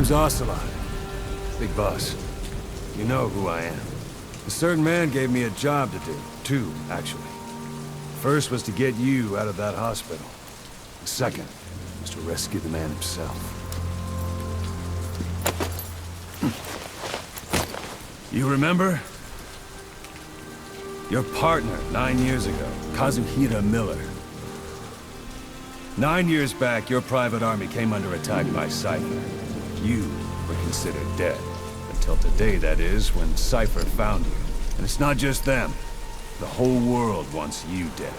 name's Ocelot. Big boss. You know who I am. A certain man gave me a job to do. Two, actually. First was to get you out of that hospital. The second was to rescue the man himself. You remember? Your partner 9 years ago, Kazuhira Miller. 9 years back, your private army came under attack by Cypher. You were considered dead. Until today, that is, when Cypher found you. And it's not just them. The whole world wants you dead.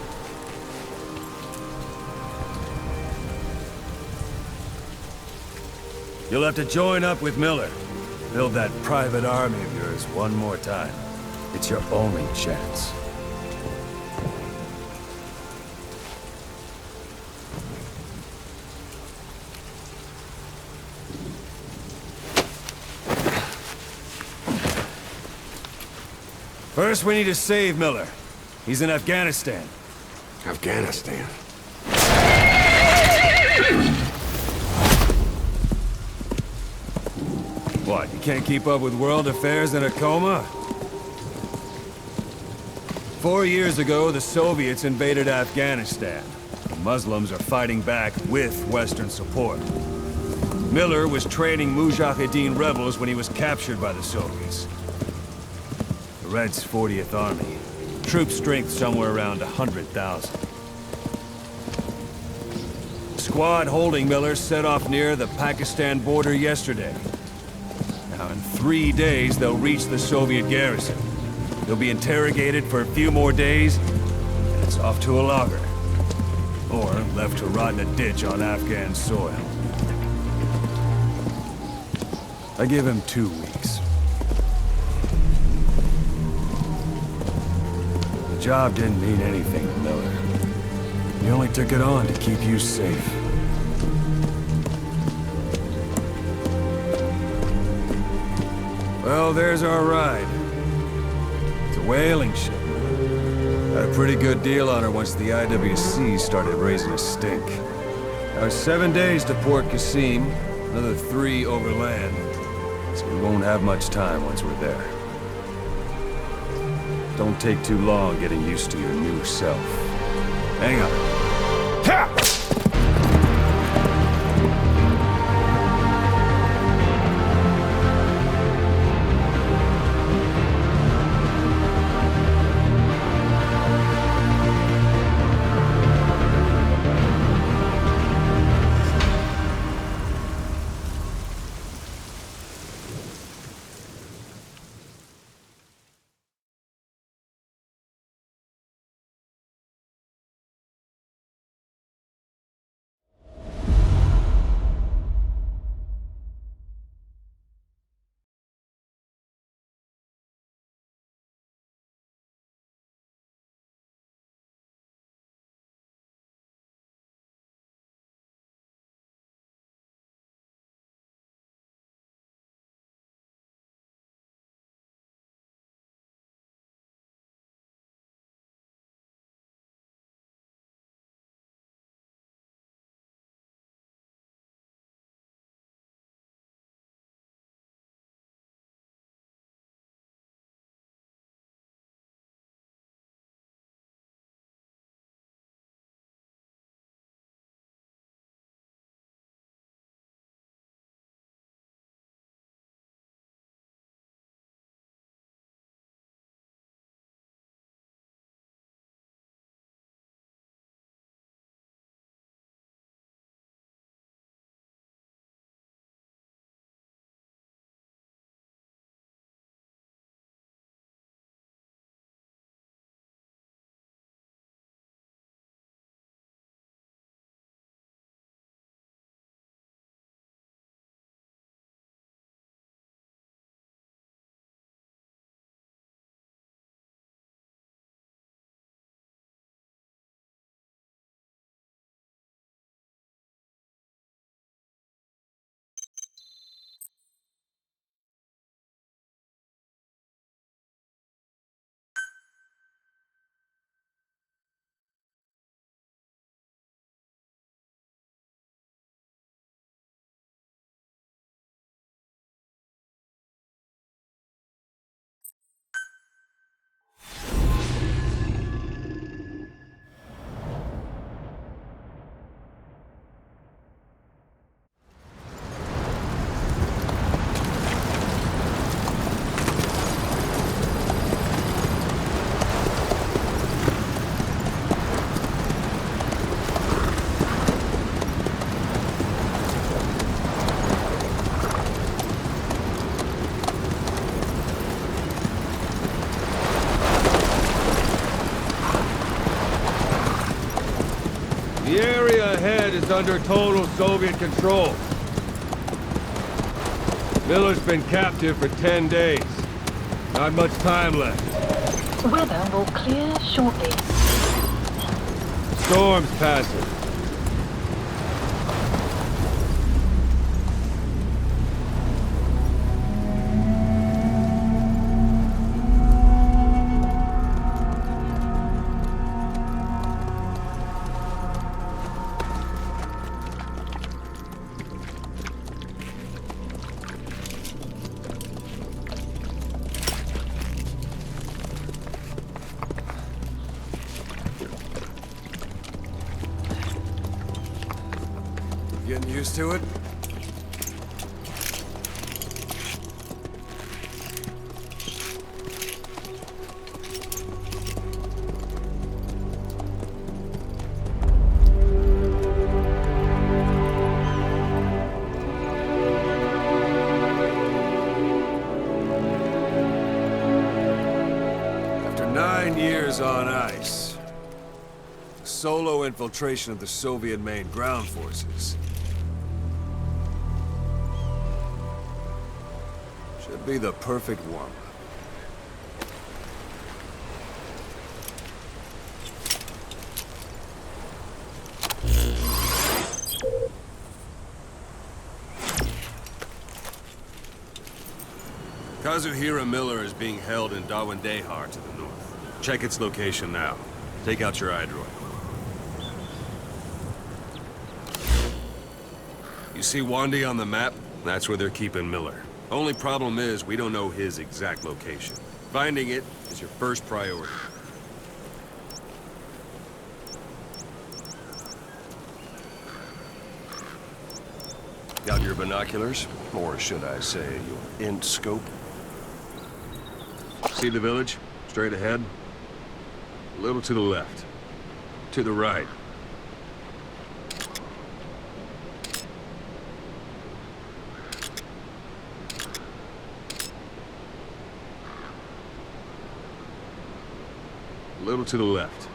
You'll have to join up with Miller. Build that private army of yours one more time. It's your only chance. First, we need to save Miller. He's in Afghanistan. Afghanistan? What, you can't keep up with world affairs in a coma? 4 years ago, the Soviets invaded Afghanistan. The Muslims are fighting back with Western support. Miller was training Mujahideen rebels when he was captured by the Soviets. The Reds' 40th Army. Troop strength somewhere around 100,000. The squad holding Miller set off near the Pakistan border yesterday. Now, in 3 days, they'll reach the Soviet garrison. They'll be interrogated for a few more days, and it's off to a lager. Or left to rot in a ditch on Afghan soil. I give him 2 weeks. The job didn't mean anything to Miller. He only took it on to keep you safe. Well, there's our ride. It's a whaling ship. Had a pretty good deal on her once the IWC started raising a stink. Now, 7 days to Port Qasim, another 3 overland. So we won't have much time once we're there. Don't take too long getting used to your new self. Hang on. Ha! The area ahead is under total Soviet control. Miller's been captive for 10 days. Not much time left. Weather will clear shortly. Storm's passing. Getting used to it? After 9 years on ice, solo infiltration of the Soviet main ground forces. Should be the perfect warm-up. Kazuhira Miller is being held in Dawandehar to the north. Check its location now. Take out your iDroid. You see Wandi on the map? That's where they're keeping Miller. Only problem is, we don't know his exact location. Finding it is your first priority. Got your binoculars? Or should I say, your int scope? See the village? Straight ahead? A little to the left. To the right. A little to the left.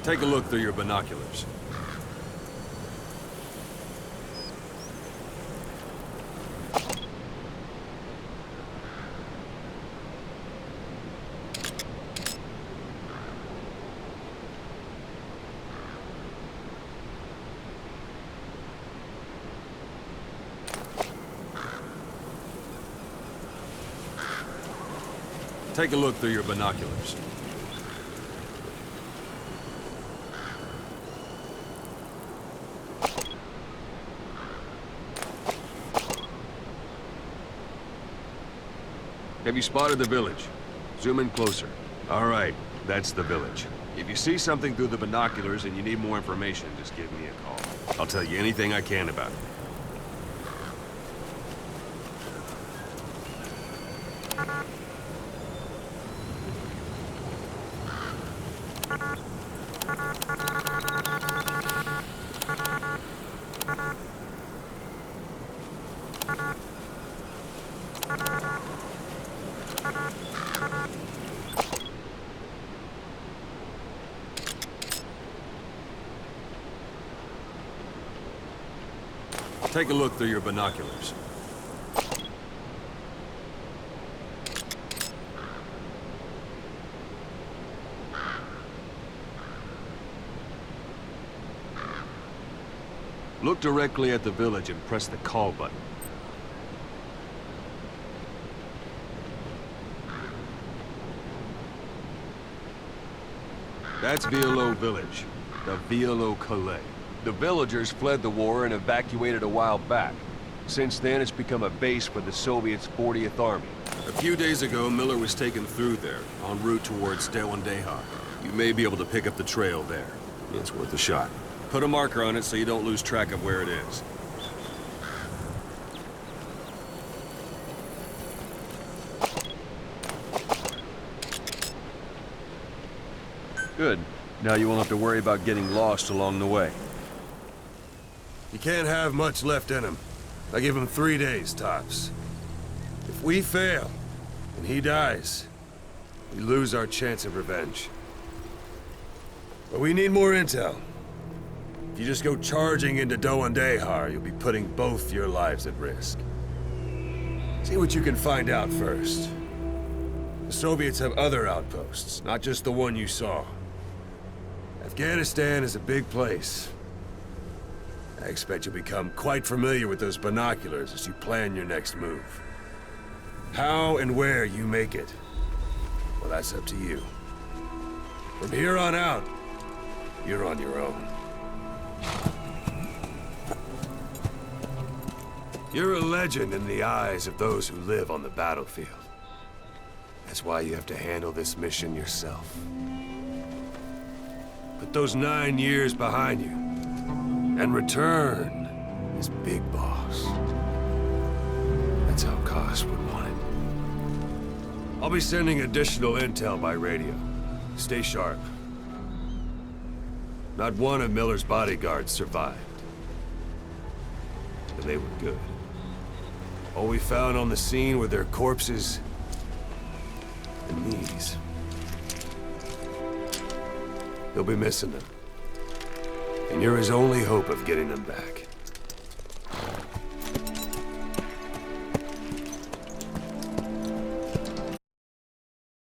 Take a look through your binoculars. Take a look through your binoculars. Have you spotted the village? Zoom in closer. All right, that's the village. If you see something through the binoculars and you need more information, just give me a call. I'll tell you anything I can about it. Take a look through your binoculars. Look directly at the village and press the call button. That's Violo Village, the Violo Calais. The villagers fled the war and evacuated a while back. Since then, it's become a base for the Soviets' 40th Army. A few days ago, Miller was taken through there, en route towards Dawandehar. You may be able to pick up the trail there. It's worth a shot. Put a marker on it so you don't lose track of where it is. Good. Now you won't have to worry about getting lost along the way. You can't have much left in him. I give him 3 days, tops. If we fail, and he dies, we lose our chance of revenge. But we need more intel. If you just go charging into Doandehar, you'll be putting both your lives at risk. See what you can find out first. The Soviets have other outposts, not just the one you saw. Afghanistan is a big place. I expect you'll become quite familiar with those binoculars as you plan your next move. How and where you make it, well, that's up to you. From here on out, you're on your own. You're a legend in the eyes of those who live on the battlefield. That's why you have to handle this mission yourself. Put those 9 years behind you, and return as Big Boss. That's how Koss would want it. I'll be sending additional intel by radio. Stay sharp. Not one of Miller's bodyguards survived. And they were good. All we found on the scene were their corpses and knees. They'll be missing them. And you're his only hope of getting them back.